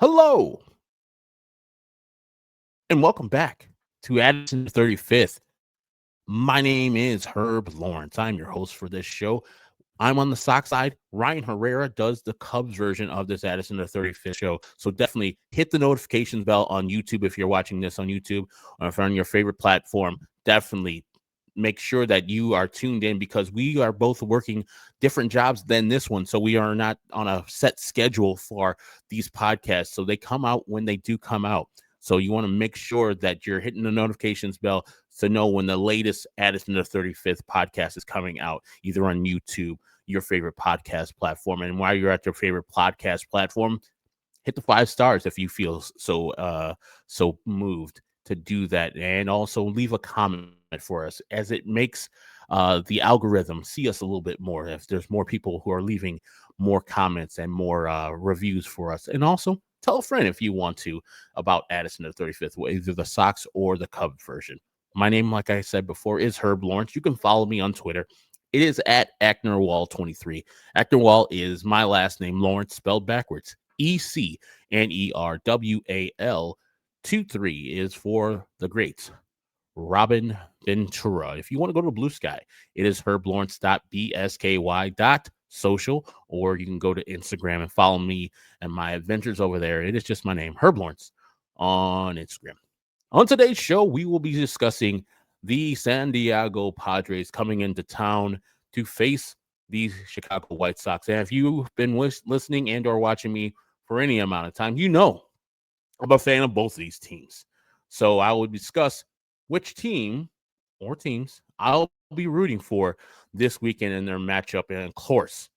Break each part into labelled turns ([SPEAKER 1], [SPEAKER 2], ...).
[SPEAKER 1] Hello, and welcome back to Addison 35th. My name is Herb Lawrence. I'm your host for this show. I'm on the Sox side. Ryan Herrera does the Cubs version of this Addison the 35th show. So definitely hit the notifications bell on YouTube if you're watching this on YouTube or if you're on your favorite platform. Definitely make sure that you are tuned in because we are both working different jobs than this one. So we are not on a set schedule for these podcasts. So they come out when they do come out. So you want to make sure that you're hitting the notifications bell to know when the latest Addison the 35th podcast is coming out, either on YouTube, your favorite podcast platform. And while you're at your favorite podcast platform, hit the 5 stars if you feel so moved to do that, and also leave a comment for us as it makes the algorithm see us a little bit more if there's more people who are leaving more comments and more reviews for us. And also tell a friend if you want to about Addison the 35th, either the Sox or the Cubs version. My name, like I said before, is Herb Lawrence. You can follow me on Twitter. It is at AcknerWall23. Acnerwall is my last name, Lawrence, spelled backwards. ECNERWAL 23 is for the greats. Robin Ventura. If you want to go to Blue Sky, it is herblawrence.bsky.social, or you can go to Instagram and follow me and my adventures over there. It is just my name, Herb Lawrence, on Instagram. On today's show, we will be discussing the San Diego Padres coming into town to face the Chicago White Sox. And if you've been listening and or watching me for any amount of time, you know I'm a fan of both of these teams. So I will discuss which team or teams I'll be rooting for this weekend in their matchup. And of course,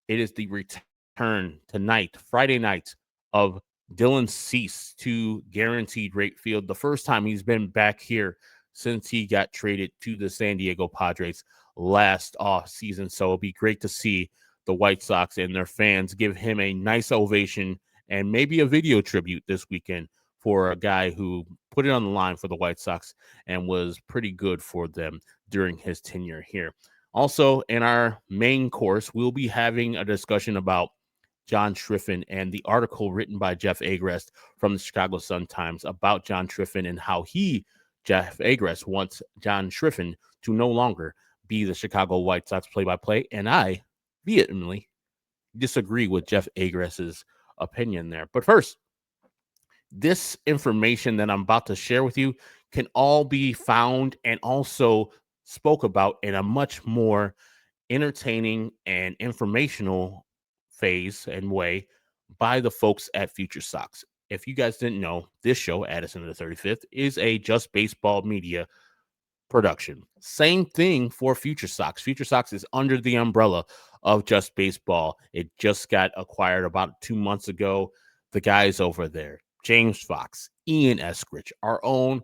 [SPEAKER 1] it is the return tonight, Friday night, of Dylan Cease to guaranteed rate field. The first time he's been back here since he got traded to the San Diego Padres last off season. So it'll be great to see the White Sox and their fans give him a nice ovation and maybe a video tribute this weekend for a guy who put it on the line for the White Sox and was pretty good for them during his tenure here. Also, in our main course, we'll be having a discussion about John Schriffen and the article written by Jeff Agrest from the Chicago Sun-Times about John Schriffen and how Jeff Agrest, wants John Schriffen to no longer be the Chicago White Sox play-by-play. And I vehemently disagree with Jeff Agrest's opinion there. But first, this information that I'm about to share with you can all be found and also spoke about in a much more entertaining and informational phase and way by the folks at Future Sox. If you guys didn't know, this show, Addison the 35th, is a Just Baseball Media production. Same thing for Future Sox. Future Sox is under the umbrella of Just Baseball. It just got acquired about 2 months ago. The guys over there, James Fox, Ian Eskridge, our own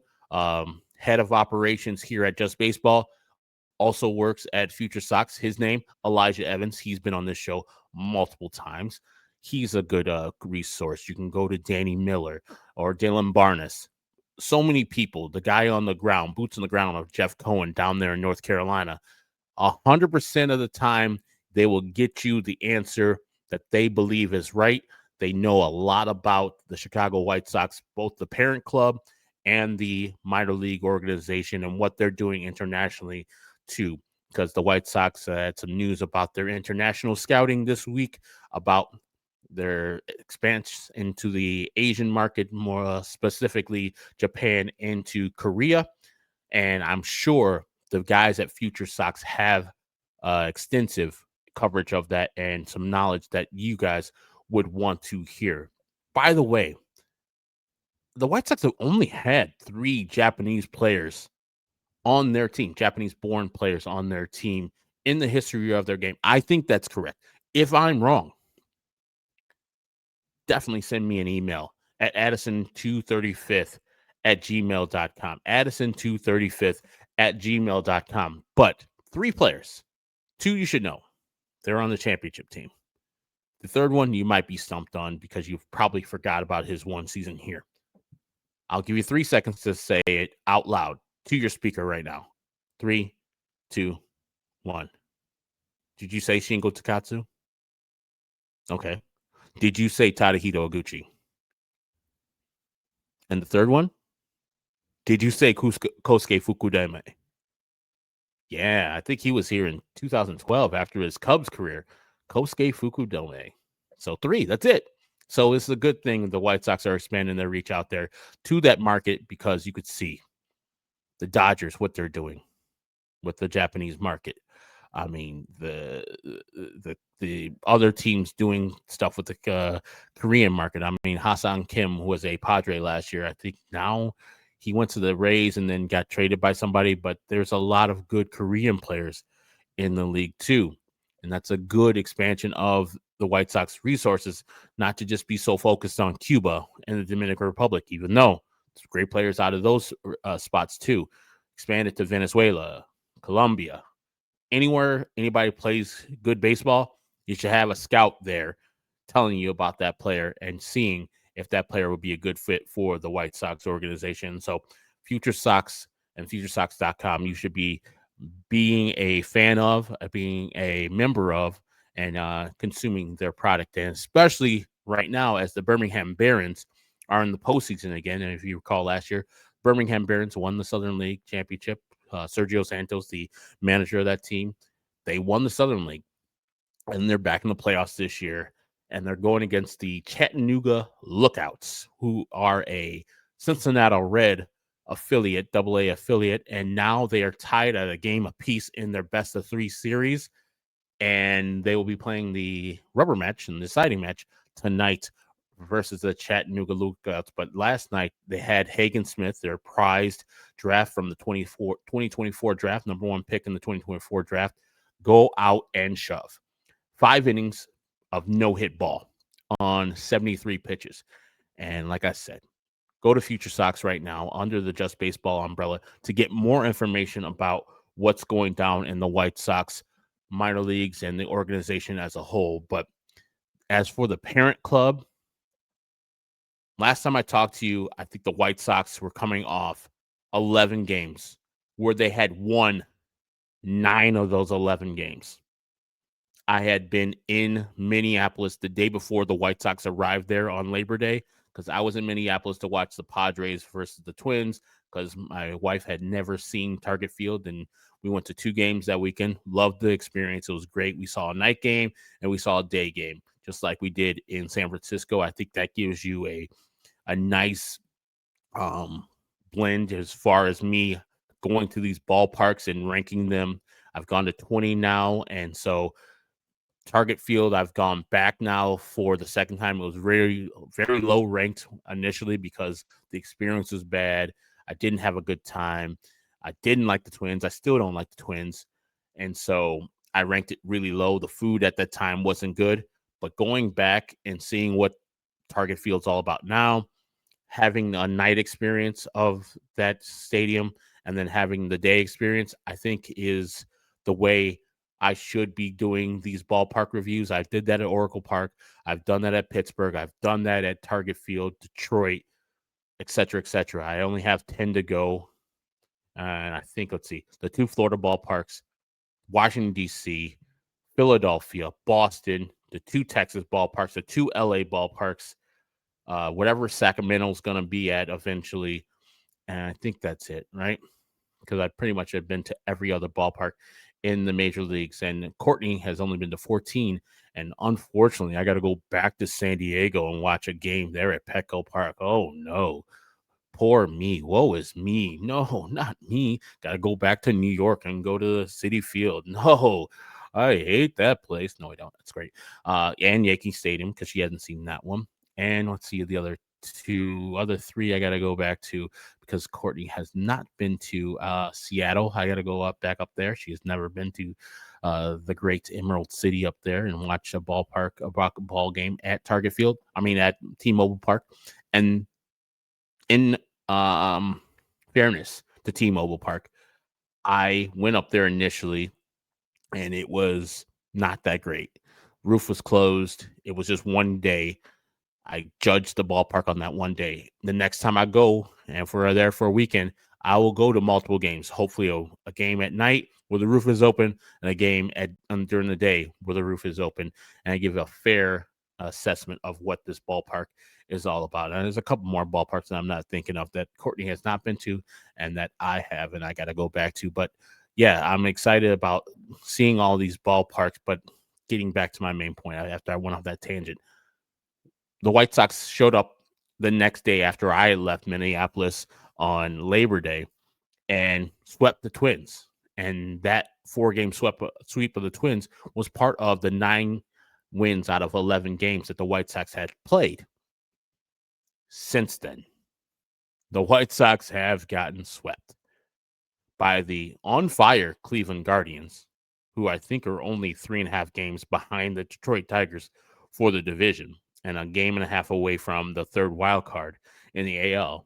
[SPEAKER 1] head of operations here at Just Baseball, also works at Future Sox. His name, Elijah Evans. He's been on this show multiple times. He's a good resource. You can go to Danny Miller or Dylan Barnes. So many people. The guy on the ground, boots on the ground of Jeff Cohen down there in North Carolina. 100% of the time, they will get you the answer that they believe is right. They know a lot about the Chicago White Sox, both the parent club and the minor league organization and what they're doing internationally too, because the White Sox had some news about their international scouting this week, about their expansion into the Asian market, more specifically Japan into Korea. And I'm sure the guys at Future Sox have extensive coverage of that and some knowledge that you guys would want to hear. By the way, the White Sox have only had 3 Japanese players on their team, Japanese-born players on their team in the history of their game. I think that's correct. If I'm wrong, definitely send me an email at addison235th at gmail.com. Addison235th at gmail.com. But 3 players, 2 you should know. They're on the championship team. The third one you might be stumped on because you've probably forgot about his one season here. I'll give you 3 seconds to say it out loud to your speaker right now. 3, 2, 1. Did you say Shingo Takatsu? Okay. Did you say Tadahito Oguchi? And the third one, did you say Kosuke Fukudeme? Yeah, I think he was here in 2012 after his Cubs career. Kosuke Fukudome. So 3, that's it. So it's a good thing the White Sox are expanding their reach out there to that market because you could see the Dodgers, what they're doing with the Japanese market. I mean, the other teams doing stuff with the Korean market. I mean, Hassan Kim was a Padre last year. I think now he went to the Rays and then got traded by somebody. But there's a lot of good Korean players in the league too, and that's a good expansion of the White Sox resources, not to just be so focused on Cuba and the Dominican Republic, even though there's great players out of those spots too. Expand it to Venezuela, Colombia, anywhere anybody plays good baseball, you should have a scout there telling you about that player and seeing if that player would be a good fit for the White Sox organization. So, Future Sox and FutureSox.com, you should be being a fan of, being a member of, and consuming their product. And especially right now, as the Birmingham Barons are in the postseason again. And if you recall last year, Birmingham Barons won the Southern League Championship. Sergio Santos, the manager of that team, they won the Southern League, and they're back in the playoffs this year. And they're going against the Chattanooga Lookouts, who are a Cincinnati Red affiliate, AA affiliate, and now they are tied at a game apiece in their best of 3 series. And they will be playing the rubber match and the deciding match tonight versus the Chattanooga Lookouts. But last night they had Hagen Smith, their prized draft from the 2024 draft, number 1 pick in the 2024 draft, go out and shove. 5 innings of no-hit ball on 73 pitches. And like I said, go to Future Sox right now under the Just Baseball umbrella to get more information about what's going down in the White Sox minor leagues and the organization as a whole. But as for the parent club, last time I talked to you, I think the White Sox were coming off 11 games where they had won 9 of those 11 games. I had been in Minneapolis the day before the White Sox arrived there on Labor Day because I was in Minneapolis to watch the Padres versus the Twins because my wife had never seen Target Field, and we went to 2 games that weekend. Loved the experience. It was great. We saw a night game and we saw a day game, just like we did in San Francisco. I think that gives you a nice blend as far as me going to these ballparks and ranking them. I've gone to 20 now, and so Target Field, I've gone back now for the second time. It was very, very low ranked initially because the experience was bad. I didn't have a good time. I didn't like the Twins. I still don't like the Twins. And so I ranked it really low. The food at that time wasn't good. But going back and seeing what Target Field's all about now, having a night experience of that stadium and then having the day experience, I think is the way I should be doing these ballpark reviews. I did that at Oracle Park. I've done that at Pittsburgh. I've done that at Target Field, Detroit, et cetera, et cetera. I only have 10 to go. And I think, let's see, the 2 Florida ballparks, Washington, D.C., Philadelphia, Boston, the 2 Texas ballparks, the 2 L.A. ballparks, whatever Sacramento's going to be at eventually. And I think that's it, right? Because I pretty much have been to every other ballpark in the major leagues. And Courtney has only been to 14. And unfortunately, I got to go back to San Diego and watch a game there at Petco Park. Oh, no. Poor me. Woe is me. No, not me. Got to go back to New York and go to Citi Field. No, I hate that place. No, I don't. That's great. And Yankee Stadium because she hasn't seen that one. And let's see the other 3 I got to go back to because Courtney has not been to Seattle. I got to go back up there. She has never been to the great Emerald City up there and watch a ball game at Target Field. I mean, at T-Mobile Park. And in fairness to T-Mobile Park, I went up there initially and it was not that great. Roof was closed. It was just one day. I judged the ballpark on that one day. The next time I go, and if we're there for a weekend, I will go to multiple games. Hopefully a game at night where the roof is open and a game during the day where the roof is open. And I give a fair assessment of what this ballpark is all about. And there's a couple more ballparks that I'm not thinking of that Courtney has not been to and that I have and I got to go back to. But yeah, I'm excited about seeing all these ballparks. But getting back to my main point after I went off that tangent, the White Sox showed up the next day after I left Minneapolis on Labor Day and swept the Twins. And that 4-game sweep of the Twins was part of the 9 wins out of 11 games that the White Sox had played. Since then, the White Sox have gotten swept by the on-fire Cleveland Guardians, who I think are only 3.5 games behind the Detroit Tigers for the division and a game and a half away from the third wild card in the AL.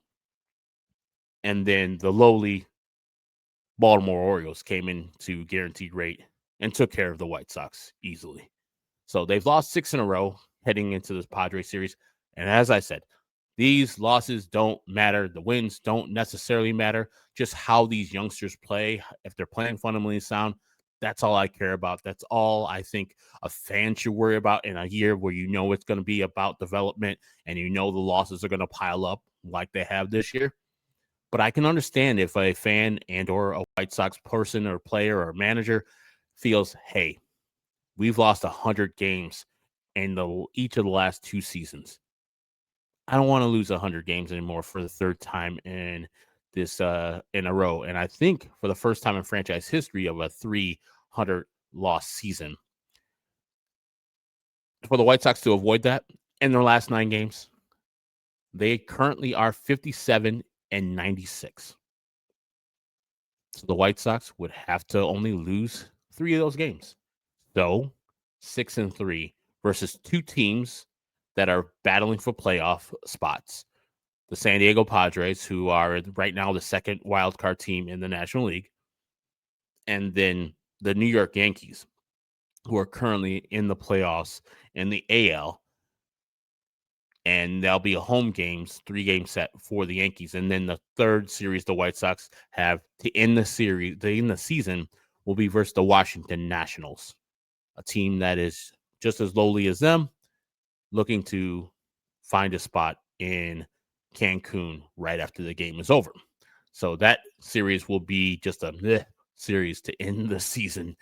[SPEAKER 1] And then the lowly Baltimore Orioles came into guaranteed rate and took care of the White Sox easily. So they've lost 6 in a row heading into this Padres series. And as I said, these losses don't matter. The wins don't necessarily matter. Just how these youngsters play. If they're playing fundamentally sound, that's all I care about. That's all I think a fan should worry about in a year where you know it's going to be about development and you know the losses are going to pile up like they have this year. But I can understand if a fan and or a White Sox person or player or manager feels, hey, we've lost 100 games in each of the last 2 seasons. I don't want to lose 100 games anymore for the third time in this in a row. And I think for the first time in franchise history of a 300 loss season, for the White Sox to avoid that in their last 9 games, they currently are 57-96. So the White Sox would have to only lose 3 of those games. So 6-3 versus 2 teams that are battling for playoff spots. The San Diego Padres, who are right now the second wild card team in the National League, and then the New York Yankees, who are currently in the playoffs in the AL. And there'll be a home games, 3-game set for the Yankees. And then the third series the White Sox have to end the season will be versus the Washington Nationals, a team that is just as lowly as them, looking to find a spot in Cancun right after the game is over. So that series will be just a series to end the season.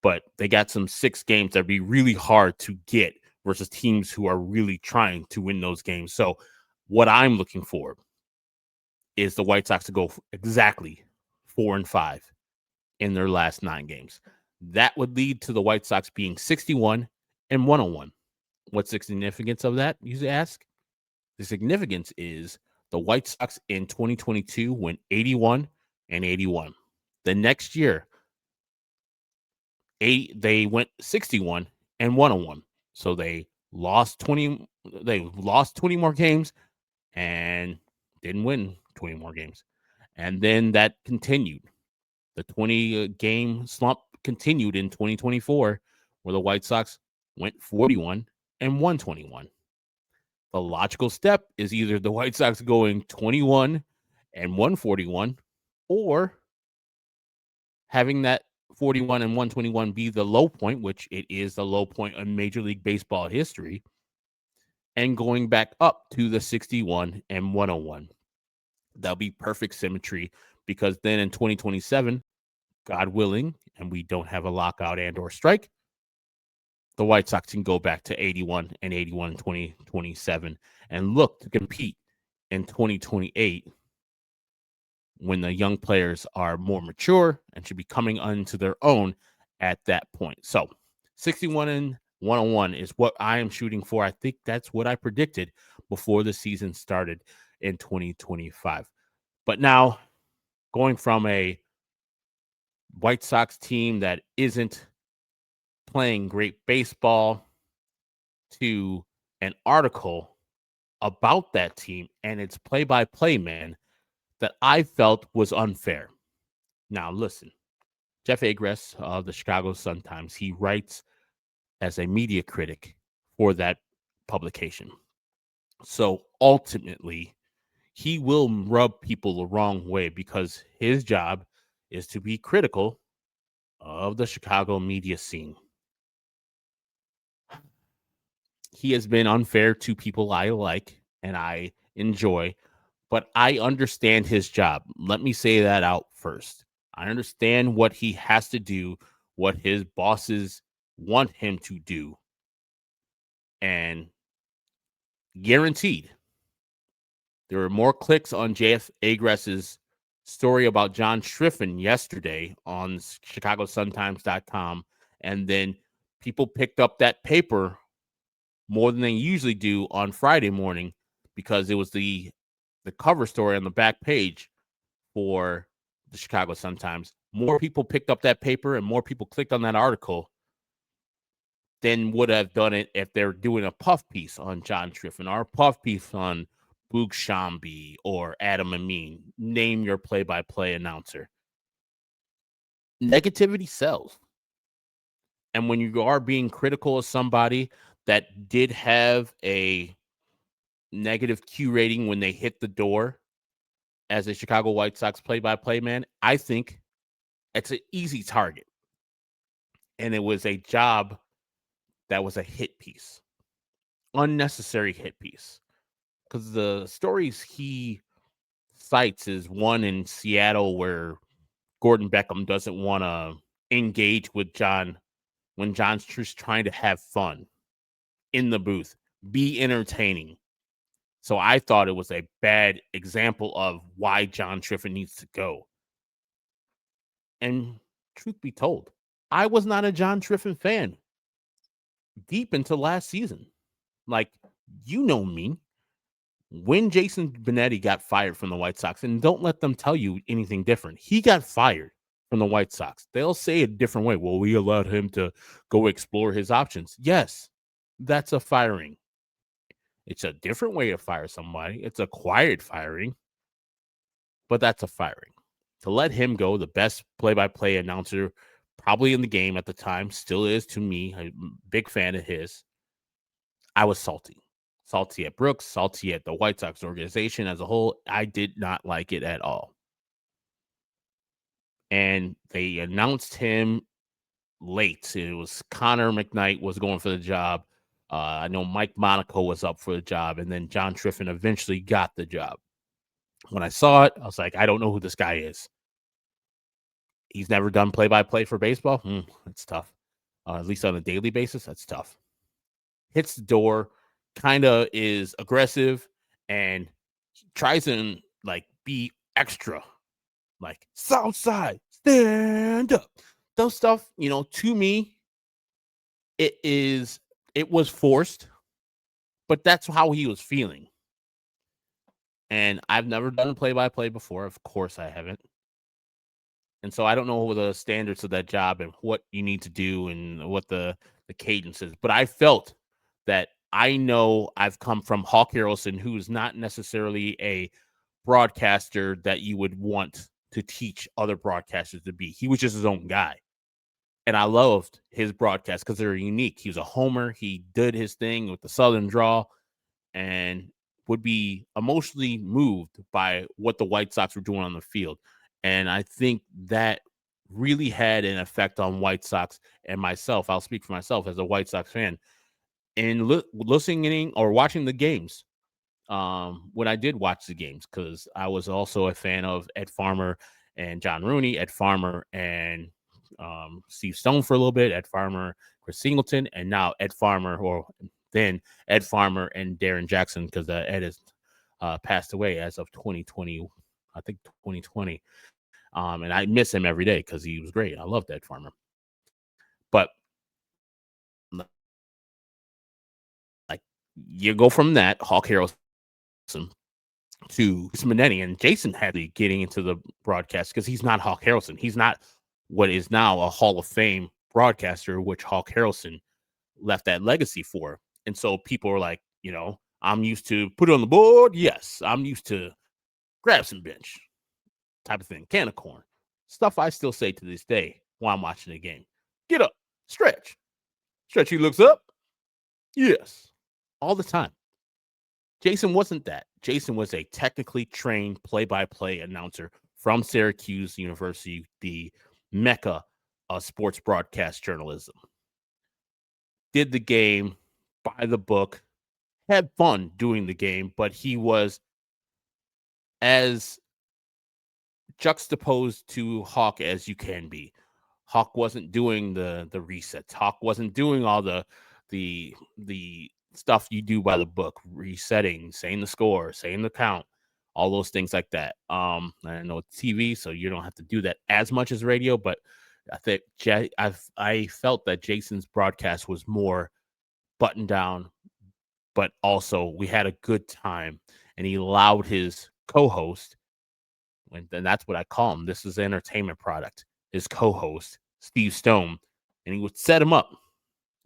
[SPEAKER 1] But they got some 6 games that'd be really hard to get versus teams who are really trying to win those games. So what I'm looking for is the White Sox to go exactly 4-5 in their last 9 games. That would lead to the White Sox being 61-101. What's the significance of that, you ask? The significance is the White Sox in 2022 went 81-81. The next year, they went 61-101. So they lost 20 more games and didn't win 20 more games. And then that continued. The 20-game slump continued in 2024, where the White Sox went 41-121. The logical step is either the White Sox going 21-141 or having that 41-121 be the low point, which it is the low point in Major League Baseball history, and going back up to the 61-101. That'll be perfect symmetry because then in 2027, God willing, and we don't have a lockout and or strike, the White Sox can go back to 81-81 in 2027 and look to compete in 2028 when the young players are more mature and should be coming onto their own at that point. So 61-101 is what I am shooting for. I think that's what I predicted before the season started in 2025. But now going from a White Sox team that isn't playing great baseball to an article about that team and its play-by-play man that I felt was unfair. Now, listen, Jeff Agrest of the Chicago Sun-Times, he writes as a media critic for that publication. So ultimately, he will rub people the wrong way because his job is to be critical of the Chicago media scene. He has been unfair to people I like and I enjoy, but I understand his job. Let me say that out first. I understand what he has to do, what his bosses want him to do, and guaranteed there were more clicks on JF Agress's story about John Schriffen yesterday on ChicagoSunTimes.com, and then people picked up that paper more than they usually do on Friday morning because it was the cover story on the back page for the Chicago Sun-Times. More people picked up that paper and more people clicked on that article than would have done it if they're doing a puff piece on John Schriffen or a puff piece on Boog Shambi or Adam Amin. Name your play-by-play announcer. Negativity sells. And when you are being critical of somebody that did have a negative Q rating when they hit the door as a Chicago White Sox play-by-play man, I think it's an easy target. And it was a job that was a hit piece, unnecessary hit piece. Because the stories he cites is one in Seattle where Gordon Beckham doesn't want to engage with John when John's just trying to have fun in the booth, be entertaining. So I thought it was a bad example of why John Schriffen needs to go. And truth be told, I was not a John Schriffen fan deep into last season. Like, you know me. When Jason Benetti got fired from the White Sox, and don't let them tell you anything different, he got fired from the White Sox. They'll say it a different way. Well, we allowed him to go explore his options. Yes, that's a firing. It's a different way to fire somebody. It's a quiet firing, but that's a firing. To let him go, the best play-by-play announcer probably in the game at the time, still is to me, a big fan of his. I was salty. Salty at Brooks, salty at the White Sox organization as a whole. I did not like it at all. And they announced him late. It was Connor McKnight was going for the job. I know Mike Monaco was up for the job, and then John Schriffen eventually got the job. When I saw it, I was like, I don't know who this guy is. He's never done play-by-play for baseball. That's tough. At least on a daily basis, that's tough. Hits the door, kind of is aggressive, and tries to like be extra, like Southside, stand up. Those stuff, to me, it was forced, but that's how he was feeling. And I've never done play-by-play before. Of course I haven't. And so I don't know the standards of that job and what you need to do and what the cadence is. But I felt that I know I've come from Hawk Harrelson, who is not necessarily a broadcaster that you would want to teach other broadcasters to be. He was just his own guy. And I loved his broadcasts because they're unique. He was a homer. He did his thing with the Southern drawl and would be emotionally moved by what the White Sox were doing on the field. And I think that really had an effect on White Sox and myself. I'll speak for myself as a White Sox fan. And listening or watching the games, when I did watch the games, because I was also a fan of Ed Farmer and John Rooney, Ed Farmer and Steve Stone for a little bit, Ed Farmer, Chris Singleton, and now Ed Farmer, or then Ed Farmer and Darren Jackson, because Ed has passed away as of 2020, I think 2020. And I miss him every day because he was great. I loved Ed Farmer. But like, you go from that, Hawk Harrelson, to Minetti, and Jason had to getting into the broadcast because he's not Hawk Harrelson. He's not what is now a Hall of Fame broadcaster, which Hawk Harrelson left that legacy for. And so people are like, I'm used to put it on the board. Yes, I'm used to grab some bench type of thing, can of corn. Stuff I still say to this day while I'm watching the game. Get up, stretch. Stretch, he looks up. Yes, all the time. Jason wasn't that. Jason was a technically trained play-by-play announcer from Syracuse University, the mecca of sports broadcast journalism. Did the game by the book, had fun doing the game, but he was as juxtaposed to Hawk as you can be. Hawk wasn't doing the resets. Hawk wasn't doing all the stuff you do by the book, resetting, saying the score, saying the count, all those things like that. I know it's TV, so you don't have to do that as much as radio, but I think I felt that Jason's broadcast was more buttoned down, but also we had a good time, and he allowed his co-host, and that's what I call him. This is an entertainment product. His co-host, Steve Stone, and he would set him up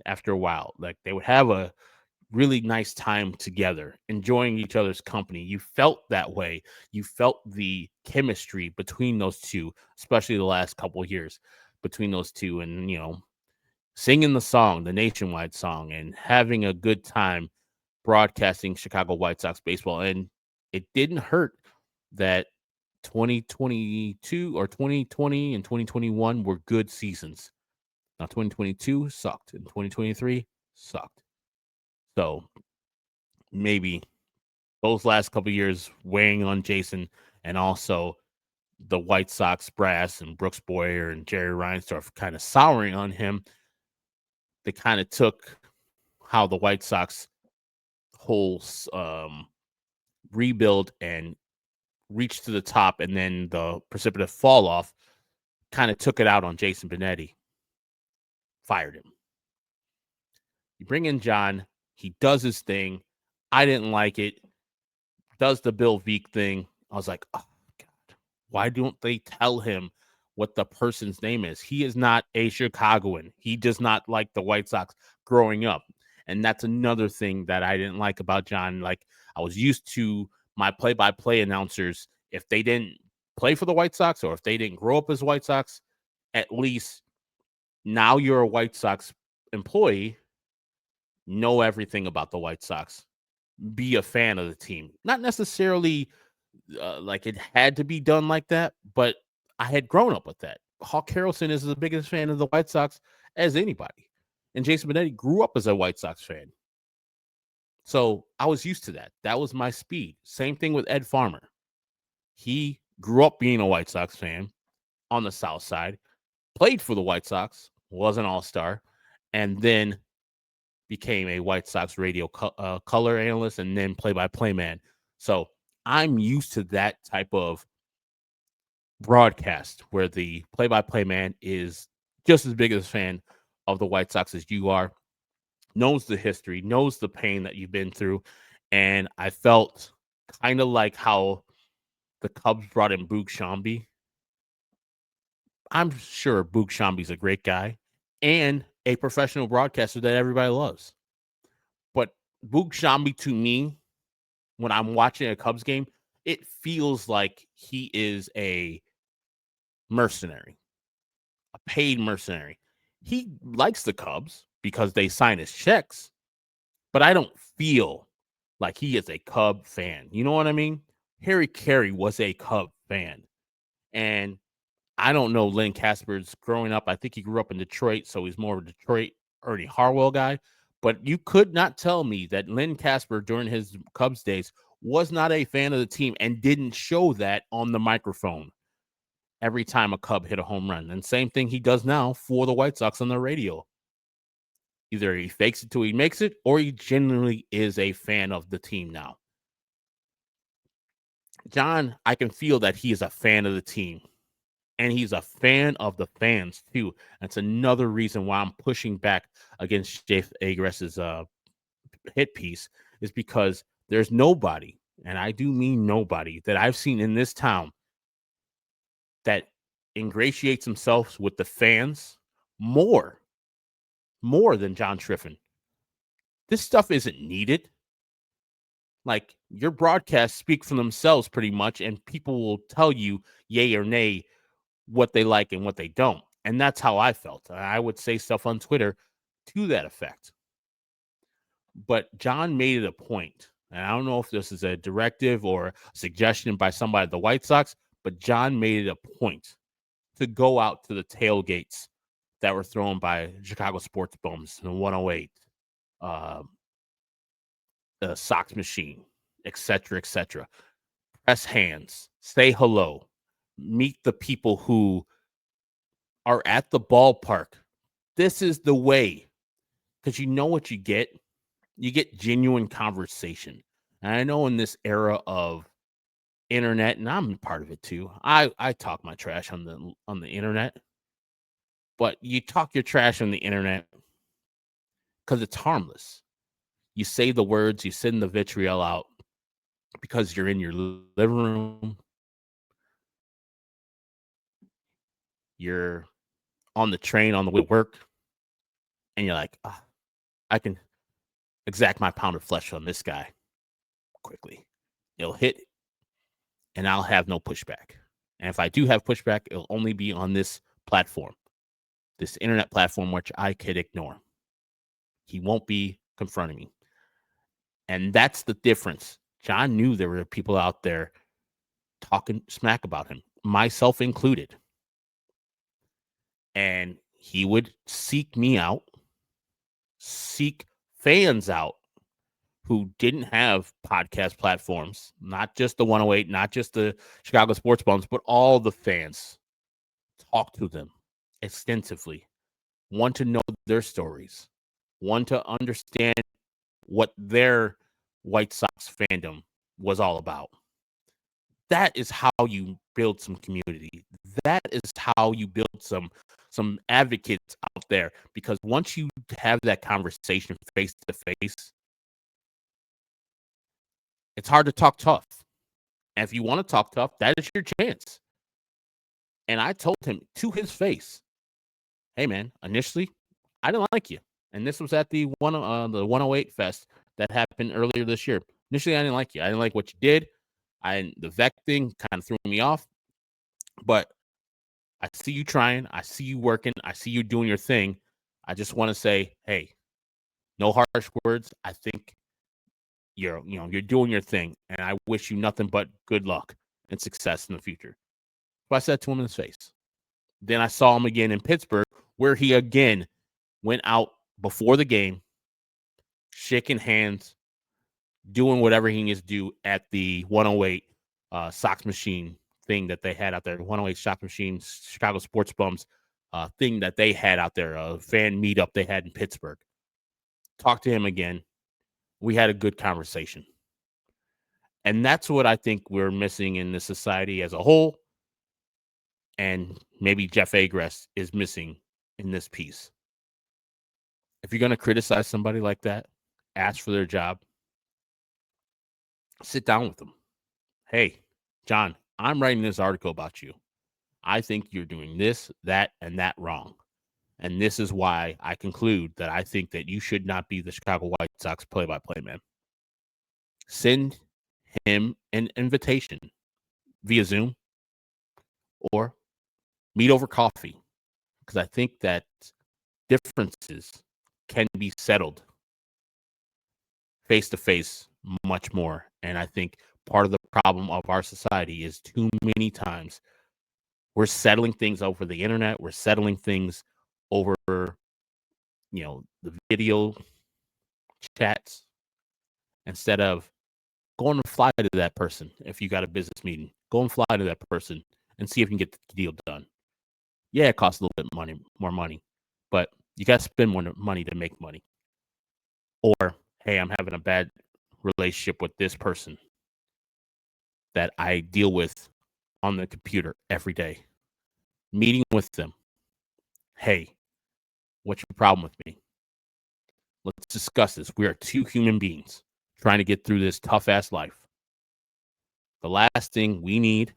[SPEAKER 1] after a while. Like they would have a really nice time together, enjoying each other's company. You felt that way. You felt the chemistry between those two, especially the last couple of years between those two, and singing the song, the nationwide song, and having a good time broadcasting Chicago White Sox baseball. And it didn't hurt that 2022 or 2020 and 2021 were good seasons. Now 2022 sucked and 2023 sucked. So maybe those last couple of years weighing on Jason, and also the White Sox brass and Brooks Boyer and Jerry Reinsdorf kind of souring on him. They kind of took how the White Sox whole rebuild and reached to the top, and then the precipitous fall off kind of took it out on Jason Benetti. Fired him. You bring in John. He does his thing. I didn't like it. Does the Bill Veeck thing. I was like, oh, God, why don't they tell him what the person's name is? He is not a Chicagoan. He does not like the White Sox growing up. And that's another thing that I didn't like about John. Like, I was used to my play-by-play announcers, if they didn't play for the White Sox or if they didn't grow up as White Sox, at least now you're a White Sox employee, know everything about the White Sox, be a fan of the team. Not necessarily like it had to be done like that, but I had grown up with that. Hawk Harrelson is the biggest fan of the White Sox as anybody. And Jason Benetti grew up as a White Sox fan. So I was used to that. That was my speed. Same thing with Ed Farmer. He grew up being a White Sox fan on the South Side, played for the White Sox, was an all-star, and then became a White Sox radio color analyst and then play-by-play man. So I'm used to that type of broadcast where the play-by-play man is just as big a fan of the White Sox as you are, knows the history, knows the pain that you've been through. And I felt kind of like how the Cubs brought in Boog Sciambi. I'm sure Boog Sciambi's a great guy and a professional broadcaster that everybody loves. But Boog Sciambi, to me, when I'm watching a Cubs game, it feels like he is a mercenary, a paid mercenary. He likes the Cubs because they sign his checks, but I don't feel like he is a Cub fan. You know what I mean? Harry Carey was a Cub fan. And I don't know Lynn Casper's growing up. I think he grew up in Detroit, so he's more of a Detroit Ernie Harwell guy. But you could not tell me that Lynn Casper during his Cubs days was not a fan of the team and didn't show that on the microphone every time a Cub hit a home run. And same thing he does now for the White Sox on the radio. Either he fakes it till he makes it, or he genuinely is a fan of the team now. John, I can feel that he is a fan of the team. And he's a fan of the fans, too. That's another reason why I'm pushing back against Jeff Agress's hit piece, is because there's nobody, and I do mean nobody, that I've seen in this town that ingratiates himself with the fans more than John Schriffen. This stuff isn't needed. Like, your broadcasts speak for themselves pretty much, and people will tell you yay or nay what they like and what they don't. And that's how I felt. I would say stuff on Twitter to that effect. But John made it a point, and I don't know if this is a directive or a suggestion by somebody at the White Sox, but John made it a point to go out to the tailgates that were thrown by Chicago sports bums in 108, Sox machine, etc., etc. Press hands, say hello, meet the people who are at the ballpark. This is the way, because you know what you get. You get genuine conversation. And I know in this era of internet, and I'm part of it too. I talk my trash on the internet, but you talk your trash on the internet because it's harmless. You say the words, you send the vitriol out because you're in your living room, you're on the train on the way to work, and you're like, "Ah, I can exact my pound of flesh on this guy quickly. It'll hit, and I'll have no pushback. And if I do have pushback, it'll only be on this platform, this internet platform, which I could ignore. He won't be confronting me." And that's the difference. John knew there were people out there talking smack about him, myself included. And he would seek me out, seek fans out who didn't have podcast platforms, not just the 108, not just the Chicago Sports Bums, but all the fans. Talk to them extensively, want to know their stories, want to understand what their White Sox fandom was all about. That is how you build some community. That is how you build some advocates out there, because once you have that conversation face to face, it's hard to talk tough. And if you want to talk tough, that is your chance. And I told him to his face, "Hey man, initially I didn't like you." And this was at the 108 Fest that happened earlier this year. Initially, I didn't like you. I didn't like what you did. The Vec thing kind of threw me off. But I see you trying. I see you working. I see you doing your thing. I just want to say, hey, no harsh words. I think you're doing your thing, and I wish you nothing but good luck and success in the future. So I said to him in his face. Then I saw him again in Pittsburgh, where he again went out before the game, shaking hands, doing whatever he needs to do at the 108 Sox machine thing that they had out there. 108 Sox machine, Chicago Sports Bums thing that they had out there, a fan meetup they had in Pittsburgh. Talked to him again. We had a good conversation. And that's what I think we're missing in the society as a whole. And maybe Jeff Agrest is missing in this piece. If you're going to criticize somebody like that, ask for their job, sit down with them. Hey, John, I'm writing this article about you. I think you're doing this, that, and that wrong. And this is why I conclude that I think that you should not be the Chicago White Sox play-by-play man. Send him an invitation via Zoom or meet over coffee, because I think that differences can be settled face-to-face much more. And I think part of the problem of our society is too many times we're settling things over the internet. We're settling things over, the video chats, instead of going and fly to that person. If you got a business meeting, go and fly to that person and see if you can get the deal done. Yeah, it costs a little bit more money, but you got to spend more money to make money. Or, hey, I'm having a bad relationship with this person that I deal with on the computer every day. Meeting with them. Hey, what's your problem with me? Let's discuss this. We are two human beings trying to get through this tough ass life. The last thing we need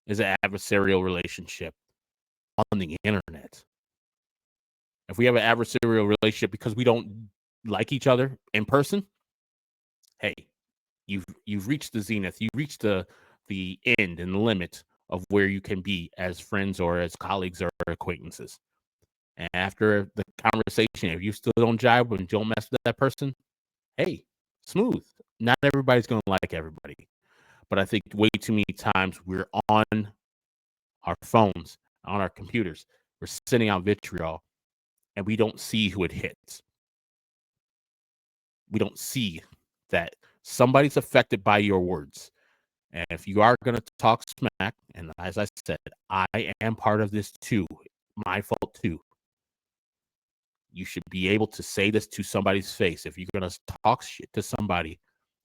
[SPEAKER 1] is an adversarial relationship on the internet. If we have an adversarial relationship because we don't like each other in person, hey, you've reached the zenith. You reached the end and the limit of where you can be as friends or as colleagues or acquaintances. And after the conversation, if you still don't jive and don't mess with that person, hey, smooth. Not everybody's going to like everybody. But I think way too many times we're on our phones, on our computers, we're sending out vitriol, and we don't see who it hits. We don't see that somebody's affected by your words. And if you are going to talk smack, and as I said, I am part of this too, my fault too. You should be able to say this to somebody's face. If you're going to talk shit to somebody,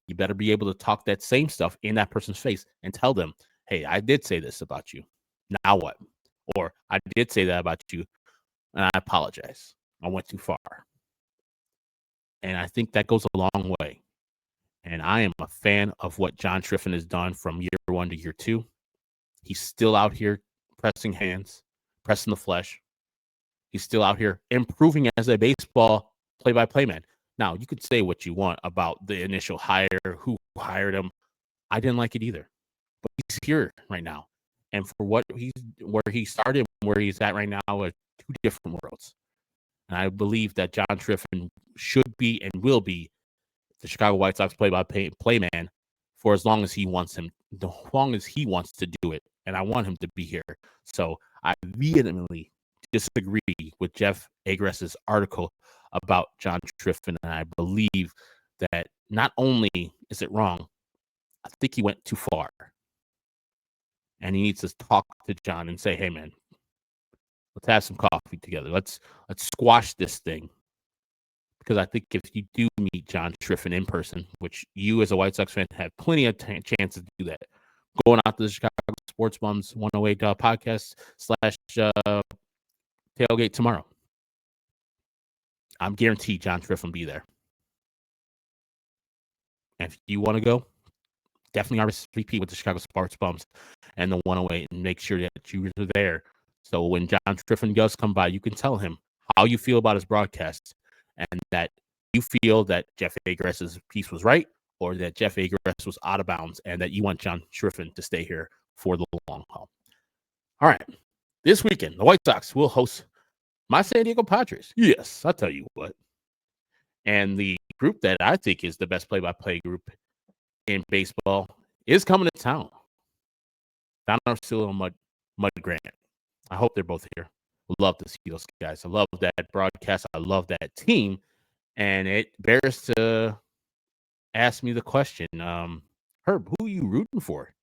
[SPEAKER 1] you better be able to talk that same stuff in that person's face and tell them, hey, I did say this about you. Now what? Or I did say that about you, and I apologize. I went too far. And I think that goes a long way. And I am a fan of what John Schriffen has done from year 1 to year 2. He's still out here pressing hands, pressing the flesh. He's still out here improving as a baseball play-by-play man. Now, you could say what you want about the initial hire, who hired him. I didn't like it either. But he's here right now. And for where he started, where he's at right now, are two different worlds. And I believe that John Schriffen should be and will be the Chicago White Sox play-by-play man for as long as he wants to do it. And I want him to be here. So I vehemently disagree with Jeff Agress's article about John Schriffen, and I believe that not only is it wrong, I think he went too far. And he needs to talk to John and say, hey, man, let's have some coffee together. Let's squash this thing. Because I think if you do meet John Schriffen in person, which you as a White Sox fan have plenty of chances to do that, going out to the Chicago Sports Bums 108 podcast / tailgate tomorrow. I'm guaranteed John Schriffen will be there. And if you want to go, definitely RSVP with the Chicago Sports Bums and the 108 and make sure that you are there. So when John Schriffen does come by, you can tell him how you feel about his broadcast and that you feel that Jeff Agress's piece was right or that Jeff Agress was out of bounds and that you want John Schriffen to stay here for the long haul. All right. This weekend, the White Sox will host my San Diego Padres. Yes, I'll tell you what. And the group that I think is the best play-by-play group in baseball is coming to town. Don Arcillo and Mud Grant. I hope they're both here. Love to see those guys. I love that broadcast. I love that team. And it bears to ask me the question, Herb, who are you rooting for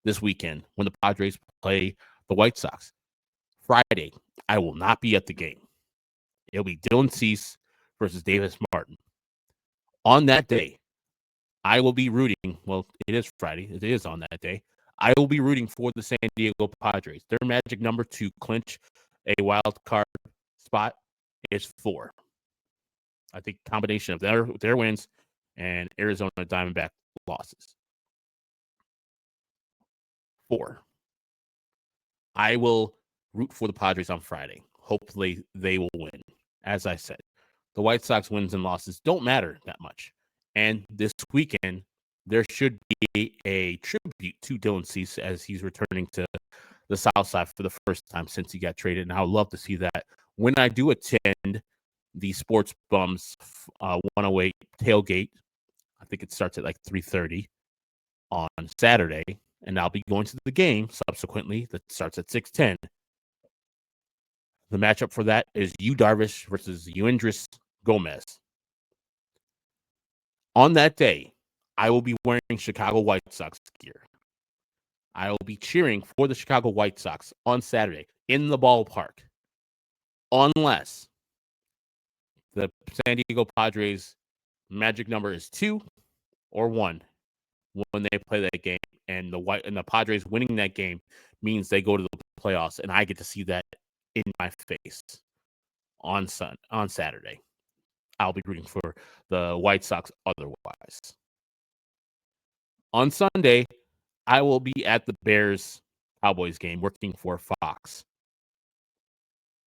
[SPEAKER 1] this weekend when the Padres play the White Sox? Friday, I will not be at the game. It'll be Dylan Cease versus Davis Martin. On that day, I will be rooting. Well, it is Friday. It is on that day. I will be rooting for the San Diego Padres. Their magic number to clinch a wild card spot is 4. I think combination of their wins and Arizona Diamondback losses. 4. I will root for the Padres on Friday. Hopefully they will win. As I said, the White Sox wins and losses don't matter that much. And this weekend, there should be a tribute to Dylan Cease as he's returning to the South Side for the first time since he got traded. And I would love to see that. When I do attend the Sports Bums 108 tailgate, I think it starts at like 3:30 on Saturday, and I'll be going to the game subsequently that starts at 6:10. The matchup for that is Yu Darvish versus Yuendris Gomez. On that day, I will be wearing Chicago White Sox gear. I will be cheering for the Chicago White Sox on Saturday in the ballpark, unless the San Diego Padres magic number is 2 or 1 when they play that game, and the Padres winning that game means they go to the playoffs, and I get to see that in my face on Saturday. I'll be rooting for the White Sox otherwise. On Sunday, I will be at the Bears-Cowboys game working for Fox.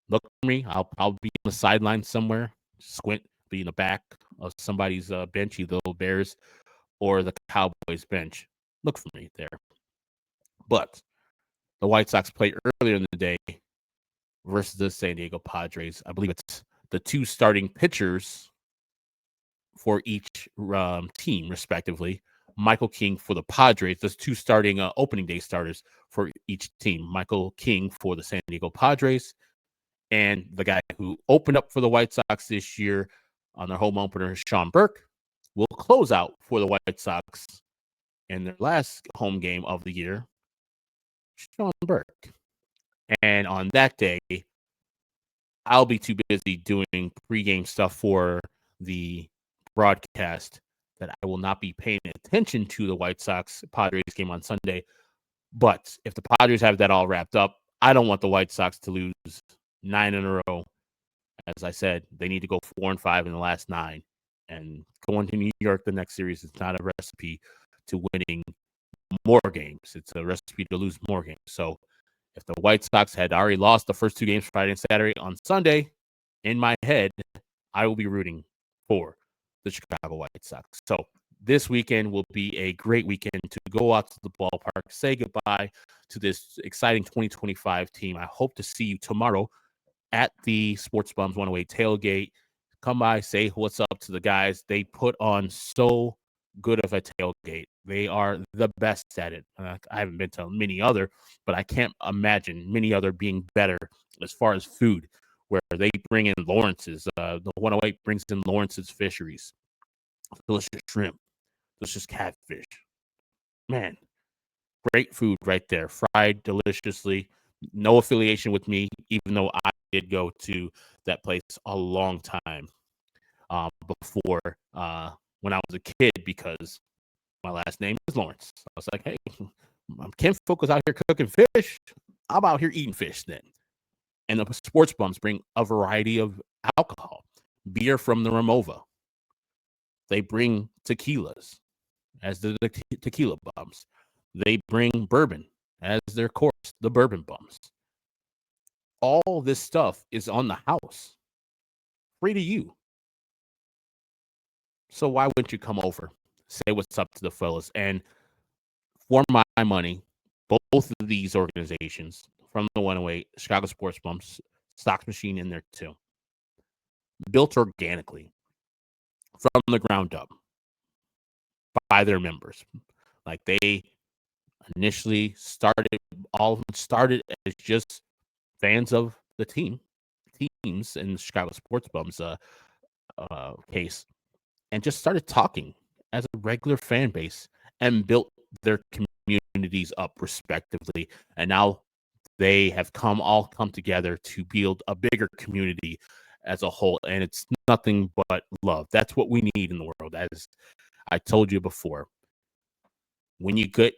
[SPEAKER 1] Look for me. I'll be on the sideline somewhere. Squint, be in the back of somebody's bench, either the Bears or the Cowboys bench. Look for me there. But the White Sox played earlier in the day versus the San Diego Padres. I believe it's the 2 starting pitchers for each team, respectively. Michael King for the Padres. There's 2 starting opening day starters for each team. Michael King for the San Diego Padres, and the guy who opened up for the White Sox this year on their home opener, Sean Burke, will closeout for the White Sox in their last home game of the year, Sean Burke. And on that day, I'll be too busy doing pregame stuff for the broadcast that I will not be paying attention to the White Sox Padres game on Sunday. But if the Padres have that all wrapped up, I don't want the White Sox to lose 9 in a row. As I said, they need to go 4-5 in the last 9. And going to New York the next series is not a recipe to winning more games. It's a recipe to lose more games. So if the White Sox had already lost the first 2 games, Friday and Saturday, on Sunday, in my head, I will be rooting for the Chicago White Sox. So this weekend will be a great weekend to go out to the ballpark, say goodbye to this exciting 2025 team. I hope to see you tomorrow at the Sports Bums 108 tailgate. Come by, say what's up to the guys. They put on so good of a tailgate. They are the best at it. I haven't been to many other, but I can't imagine many other being better as far as food, where they bring in Lawrence's. The 108 brings in Lawrence's Fisheries. Delicious shrimp, delicious catfish. Man, great food right there. Fried deliciously. No affiliation with me, even though I did go to that place a long time before when I was a kid, because my last name is Lawrence. I was like, hey, Kim Folk was out here cooking fish. I'm out here eating fish then. And the Sports Bums bring a variety of alcohol, beer from the Ramova. They bring tequilas as the tequila bums. They bring bourbon as their course, the bourbon bums. All this stuff is on the house, free to you. So why wouldn't you come over, say what's up to the fellas? And for my money, both of these organizations, from the 108, Chicago Sports Bums, Sox Machine in there too, built organically from the ground up by their members. Like, they initially started, all of them started as just fans of the teams in the Chicago Sports Bums case, and just started talking as a regular fan base and built their communities up respectively. And now they have all come together to build a bigger community as a whole. And it's nothing but love. That's what we need in the world. As I told you before, when you get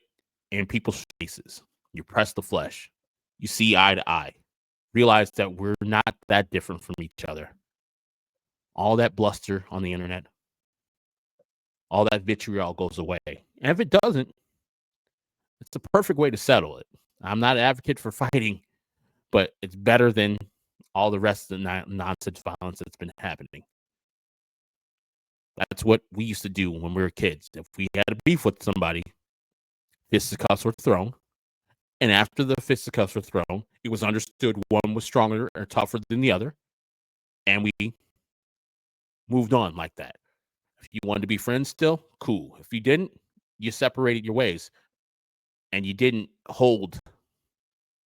[SPEAKER 1] in people's faces, you press the flesh, you see eye to eye, realize that we're not that different from each other. All that bluster on the internet, all that vitriol goes away. And if it doesn't, it's the perfect way to settle it. I'm not an advocate for fighting, but it's better than all the rest of the nonsense violence that's been happening. That's what we used to do when we were kids. If we had a beef with somebody, fisticuffs were thrown. And after the fisticuffs were thrown, it was understood one was stronger or tougher than the other. And we moved on like that. If you wanted to be friends still, cool. If you didn't, you separated your ways. And you didn't hold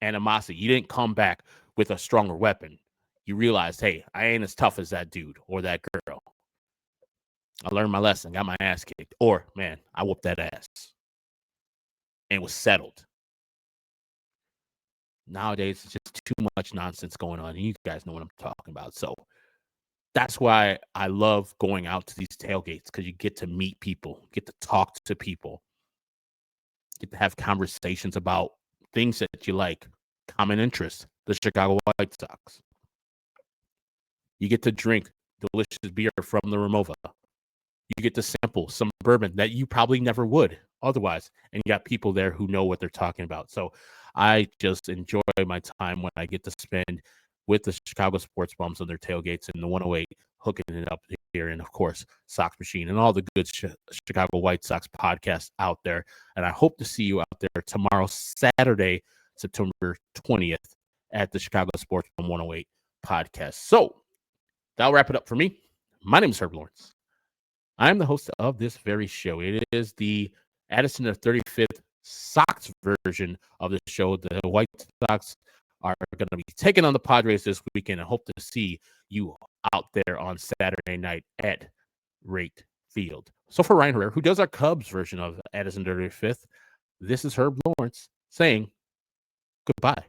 [SPEAKER 1] animosity. You didn't come back with a stronger weapon. You realized, hey, I ain't as tough as that dude or that girl. I learned my lesson, got my ass kicked. Or, man, I whooped that ass. And it was settled. Nowadays, it's just too much nonsense going on. And you guys know what I'm talking about. So that's why I love going out to these tailgates, because you get to meet people, get to talk to people, get to have conversations about things that you like, common interests, the Chicago White Sox. You get to drink delicious beer from the Ramova. You get to sample some bourbon that you probably never would otherwise. And you got people there who know what they're talking about. So I just enjoy my time when I get to spend with the Chicago Sports Bums on their tailgates in the 108, hooking it up here. And, of course, Sox Machine and all the good Chicago White Sox podcasts out there. And I hope to see you out there tomorrow, Saturday, September 20th, at the Chicago Sports Bum 108 podcast. So that'll wrap it up for me. My name is Herb Lawrence. I'm the host of this very show. It is the Addison of 35th Sox version of the show. The White Sox are going to be taking on the Padres this weekend. I hope to see you out there on Saturday night at rate field. So for Ryan Herrera, who does our Cubs version of Addison 35th, this is Herb Lawrence saying goodbye.